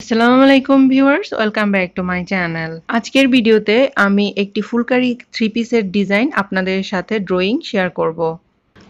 আসসালামু আলাইকুম viewers, welcome back to my channel. আজকের ভিডিওতে আমি একটি ফুলকারি থ্রি পিসের ডিজাইন আপনাদের সাথে ড্রয়িং শেয়ার করব।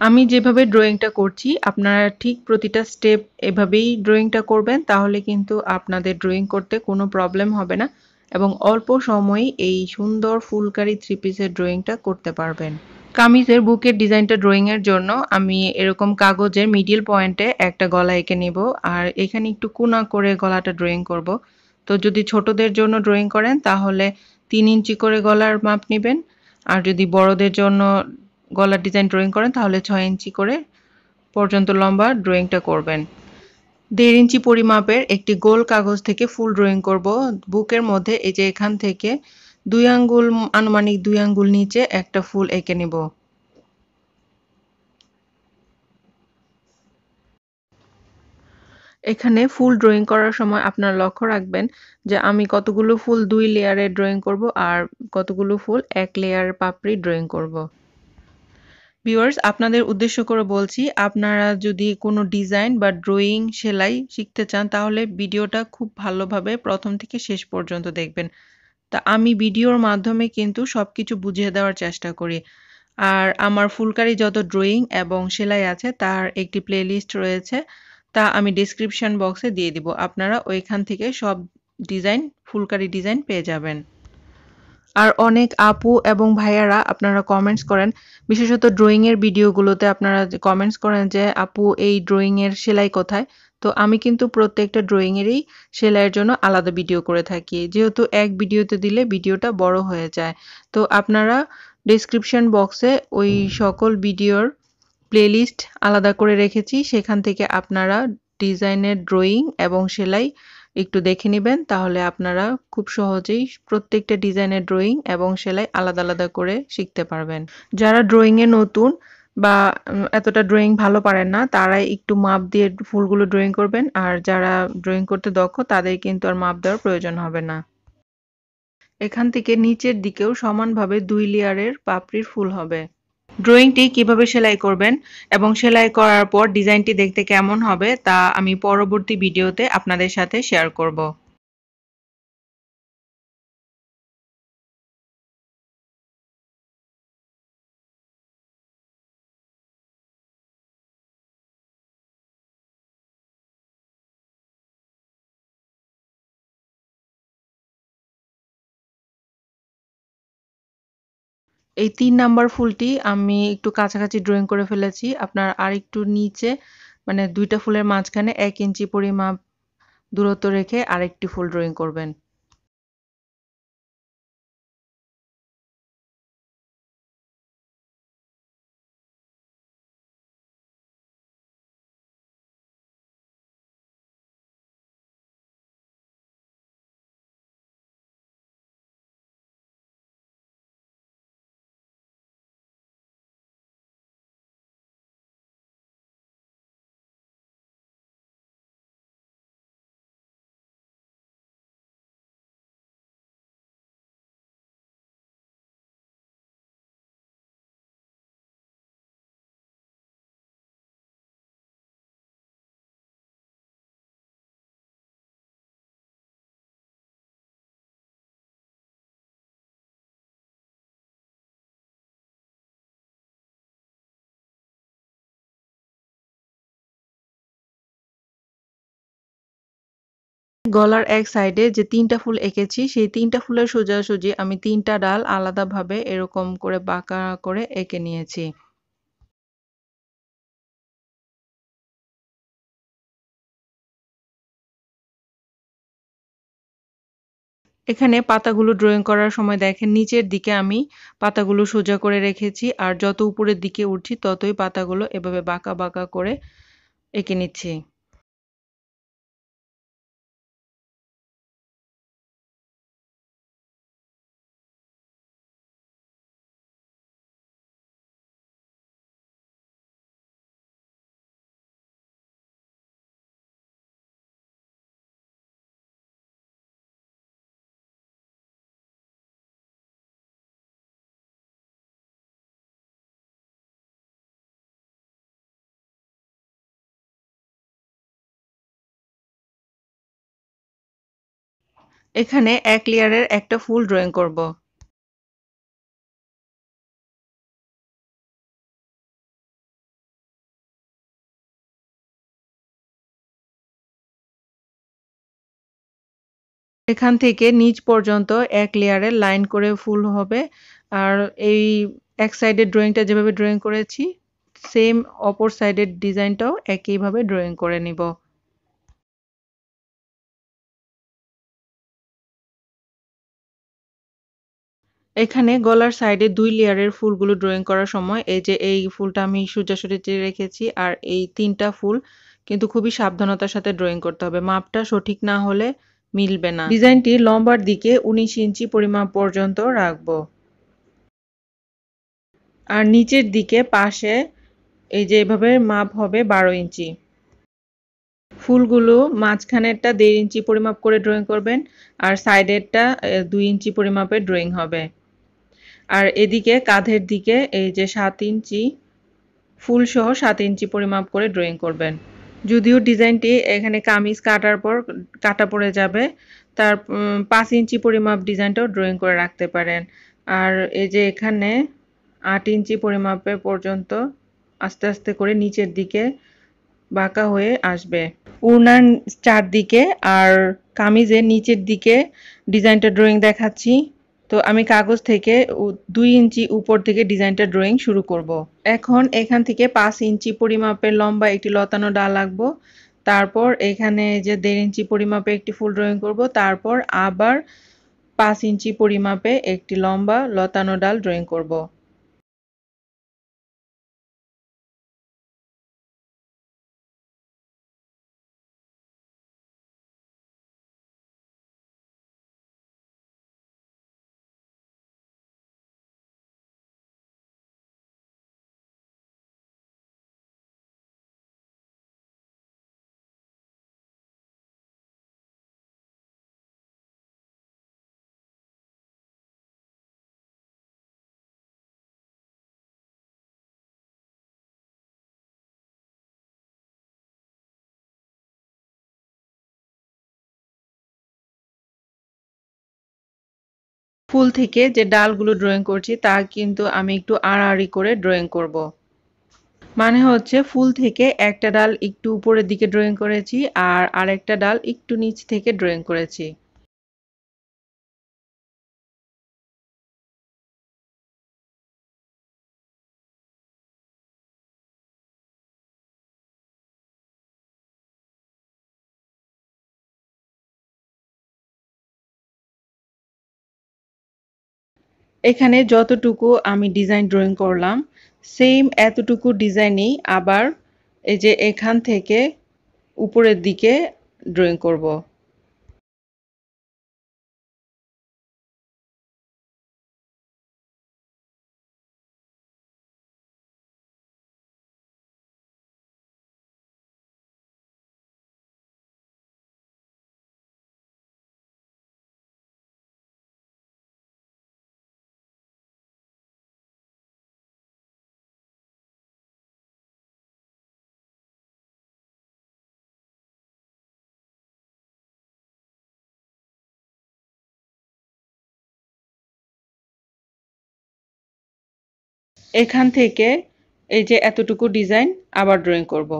আমি যেভাবে ড্রয়িংটা করছি আপনারা ঠিক প্রতিটা স্টেপ এভাবেই ড্রয়িংটা করবেন, তাহলে কিন্তু আপনাদের ড্রয়িং করতে কোনো প্রবলেম হবে না এবং অল্প সময়েই এই সুন্দর ফুলকারি থ্রি পিসের ড্রয়িংটা করতে পারবেন। কামিজের বুকের ডিজাইনটা ড্রয়িং এর জন্য আমি এরকম কাগজের মিডল পয়েন্টে একটা গলা এঁকে নিব, আর এখানে একটু কোনা করে গলাটা ড্রয়িং করব। তো যদি ছোটদের জন্য ড্রয়িং করেন তাহলে 3 ইঞ্চি করে গলার মাপ নেবেন, আর যদি বড়দের জন্য গলার ডিজাইন ড্রয়িং করেন তাহলে 6 ইঞ্চি করে পর্যন্ত লম্বা ড্রয়িংটা করবেন। 1.5 ইঞ্চি পরিমাপের একটি গোল কাগজ থেকে ফুল ড্রয়িং করব। বুকের মধ্যে এই যে এখান থেকে 2 আঙ্গুল, আনুমানিক 2 আঙ্গুল নিচে একটা ফুল এঁকে নিব। এখানে ফুল ড্রয়িং করার সময় আপনারা লক্ষ্য রাখবেন যে আমি কতগুলো ফুল 2 লেয়ারে ড্রয়িং করব আর কতগুলো ফুল 1 লেয়ার পাপড়ি ড্রয়িং করব। ভিউয়ার্স, আপনাদের উদ্দেশ্য করে বলছি, আপনারা যদি কোনো ডিজাইন বা ড্রয়িং সেলাই শিখতে চান তাহলে ভিডিওটা খুব ভালোভাবে প্রথম থেকে শেষ পর্যন্ত দেখবেন। তা আমি ভিডিওর মাধ্যমে কিন্তু সবকিছু বুঝিয়ে দেওয়ার চেষ্টা করি। আর আমার ফুলকারি যত ড্রয়িং এবং সেলাই আছে তার একটি প্লেলিস্ট রয়েছে, তা আমি ডেসক্রিপশন বক্সে দিয়ে দিব। আপনারা ওইখান থেকে সব ডিজাইন, ফুলকারি ডিজাইন পেয়ে যাবেন। আর অনেক আপু এবং ভাইয়ারা আপনারা কমেন্টস করেন, বিশেষত ড্রয়িং এর ভিডিওগুলোতে আপনারা যে কমেন্টস করেন যে আপু এই ড্রয়িং এর সেলাই কোথায়? তো আমি কিন্তু প্রত্যেকটা ড্রয়িং এরই সেলাইয়ের জন্য আলাদা ভিডিও করে থাকি। যেহেতু এক ভিডিওতে দিলে ভিডিওটা বড় হয়ে যায়। তো আপনারা ডেসক্রিপশন বক্সে ওই সকল ভিডিওর প্লেলিস্ট আলাদা করে রেখেছি। সেখান থেকে আপনারা ডিজাইনের ড্রয়িং এবং সেলাই একটু দেখে নিবেন। তাহলে আপনারা খুব সহজেই প্রত্যেকটা ডিজাইনের ড্রয়িং এবং সেলাই আলাদা, আলাদা করে শিখতে পারবেন। যারা ড্রয়িং এ নতুন বা এতটা ড্রয়িং ভালো পারেন না, তারা একটু মাপ দিয়ে ফুলগুলো ড্রয়িং করবেন। আর যারা ড্রয়িং করতে দক্ষ তাদের কিন্তু আর মাপ দেওয়ার প্রয়োজন হবে না। এখান থেকে নিচের দিকেও সমানভাবে 2 লেয়ারের পাপড়ির ফুল হবে। ড্রয়িংটি কিভাবে সেলাই করবেন এবং সেলাই করার পর ডিজাইনটি দেখতে কেমন হবে তা আমি পরবর্তী ভিডিওতে আপনাদের সাথে শেয়ার করব। এই ৩ নাম্বার ফুলটি আমি একটু কাছাকাছি ড্রয়িং করে ফেলেছি। আপনার আরেকটু নিচে, মানে ২ টা ফুলের মাঝখানে ১ ইঞ্চি পরিমাপ দূরত্ব রেখে আরেকটি ফুল ড্রয়িং করবেন। গলার এক সাইডে যে ৩ টা ফুল এঁকেছি সেই ৩ টা ফুলের সোজাসুজি আমি ৩ টা ডাল আলাদাভাবে এরকম করে বাঁকা করে এঁকে নিয়েছি। এখানে পাতাগুলো ড্রয়িং করার সময় দেখেন নিচের দিকে আমি পাতাগুলো সোজা করে রেখেছি, আর যত উপরের দিকে উঠছি ততই পাতাগুলো এভাবে বাঁকা, বাঁকা করে এঁকে নিচ্ছি। এখানে এক লেয়ারের একটা ফুল ড্রয়িং করব। এখান থেকে নিচ পর্যন্ত এক লেয়ারের লাইন করে ফুল হবে। আর এই এক সাইডের ড্রয়িংটা যেভাবে ড্রয়িং করেছি সেম অপর সাইডের ডিজাইনটাও একইভাবে ড্রয়িং করে নিব। এখানে গলার সাইডে ২ লেয়ারের ফুলগুলো ড্রয়িং করার সময় এই যে এই ফুলটা আমি সোজাসুজি চেয়ে রেখেছি আর এই ৩ টা ফুল কিন্তু খুবই সাবধানতার সাথে ড্রয়িং করতে হবে। মাপটা সঠিক না হলে মিলবে না। ডিজাইনটি লম্বার দিকে ১৯ ইঞ্চি পরিমাপ পর্যন্ত রাখবো। আর নিচের দিকে পাশে এই যে এভাবে মাপ হবে ১২ ইঞ্চি। ফুলগুলো মাঝখানেরটা ১.৫ ইঞ্চি পরিমাপ করে ড্রয়িং করবেন আর সাইডেরটা ২ ইঞ্চি পরিমাপের ড্রয়িং হবে। আর এদিকে কাঁধের দিকে এই যে ৭ ইঞ্চি ফুল সহ ৭ ইঞ্চি পরিমাপ করে ড্রয়িং করবেন। যদিও ডিজাইনটি এখানে কামিজ কাটার পর কাটা পড়ে যাবে, তার ৫ ইঞ্চি পরিমাপ ডিজাইনটাও ড্রয়িং করে রাখতে পারেন। আর এই যে এখানে ৮ ইঞ্চি পরিমাপের পর্যন্ত আস্তে আস্তে করে নিচের দিকে বাঁকা হয়ে আসবে। ওড়নার চারদিকে আর কামিজের নিচের দিকে ডিজাইনটা ড্রয়িং দেখাচ্ছি। তো আমি কাগজ থেকে ২ ইঞ্চি উপর থেকে ডিজাইনটা ড্রয়িং শুরু করব। এখন এখান থেকে ৫ ইঞ্চি পরিমাপের লম্বা একটি লতানো ডাল আঁকবো। তারপর এখানে যে ১.৫ ইঞ্চি পরিমাপে একটি ফুল ড্রয়িং করব। তারপর আবার ৫ ইঞ্চি পরিমাপে একটি লম্বা লতানো ডাল ড্রয়িং করব। ফুল থেকে যে ডালগুলো ড্রয়িং করছি তা কিন্তু আমি একটু আড়াআড়ি করে ড্রয়িং করব। মানে হচ্ছে ফুল থেকে একটা ডাল একটু উপরের দিকে ড্রয়িং করেছি আর আরেকটা ডাল একটু নিচ থেকে ড্রয়িং করেছি। এখানে যতটুকু আমি ডিজাইন ড্রয়িং করলাম সেম এতটুকু ডিজাইনই আবার এই যে এখান থেকে উপরের দিকে ড্রয়িং করব। এখান থেকে এই যে এতটুকু ডিজাইন আবার ড্রয়িং করব।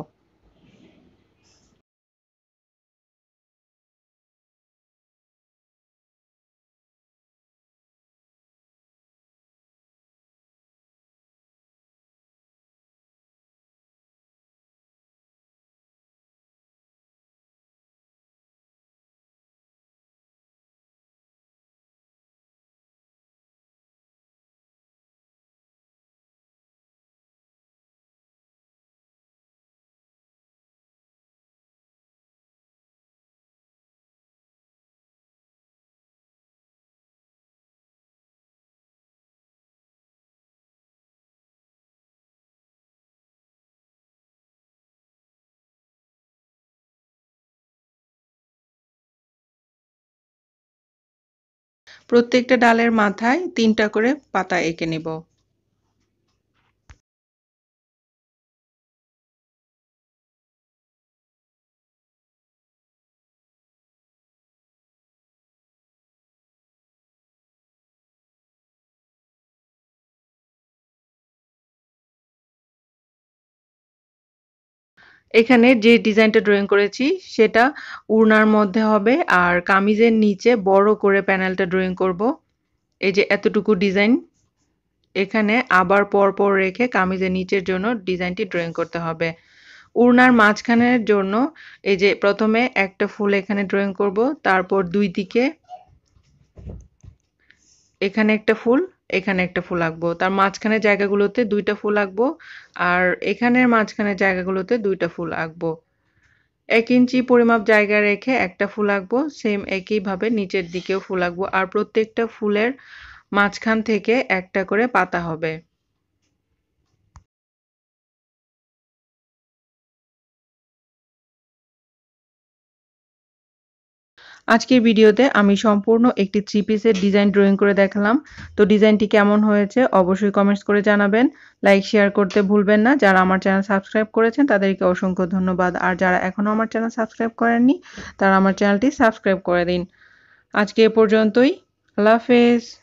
প্রত্যেকটা ডালের মাথায় ৩টা করে পাতা এঁকে নেব। এখানে যে ডিজাইনটা ড্রয়িং করেছি সেটা ওড়নার মধ্যে হবে আর কামিজের নিচে বড় করে প্যানেলটা ড্রয়িং করব। এই যে এতটুকু ডিজাইন এখানে আবার পর রেখে কামিজের নিচের জন্য ডিজাইনটি ড্রয়িং করতে হবে। ওড়নার মাঝখানের জন্য এই যে প্রথমে একটা ফুল এখানে ড্রয়িং করব, তারপর দুই দিকে এখানে একটা ফুল, এখানে একটা ফুল আঁকবো, তার মাঝখানের জায়গাগুলোতে দুইটা ফুল আঁকবো আর এখানের মাঝখানের জায়গাগুলোতে দুইটা ফুল আঁকবো। 1 ইঞ্চি পরিমাপ জায়গা রেখে একটা ফুল আঁকবো, সেম একইভাবে নিচের দিকেও ফুল আঁকবো আর প্রত্যেকটা ফুলের মাঝখান থেকে একটা করে পাতা হবে। আজকের ভিডিওতে আমি সম্পূর্ণ একটি 3 পিসের ডিজাইন ড্রয়িং করে দেখালাম। তো ডিজাইনটি কেমন হয়েছে অবশ্যই কমেন্টস করে জানাবেন। লাইক শেয়ার করতে ভুলবেন না। যারা আমার চ্যানেল সাবস্ক্রাইব করেছেন তাদেরকে অসংখ্য ধন্যবাদ। আর যারা এখনো আমার চ্যানেল সাবস্ক্রাইব করেননি তারা আমার চ্যানেলটি সাবস্ক্রাইব করে দিন। আজকে এ পর্যন্তই। আল্লাহ হাফেজ।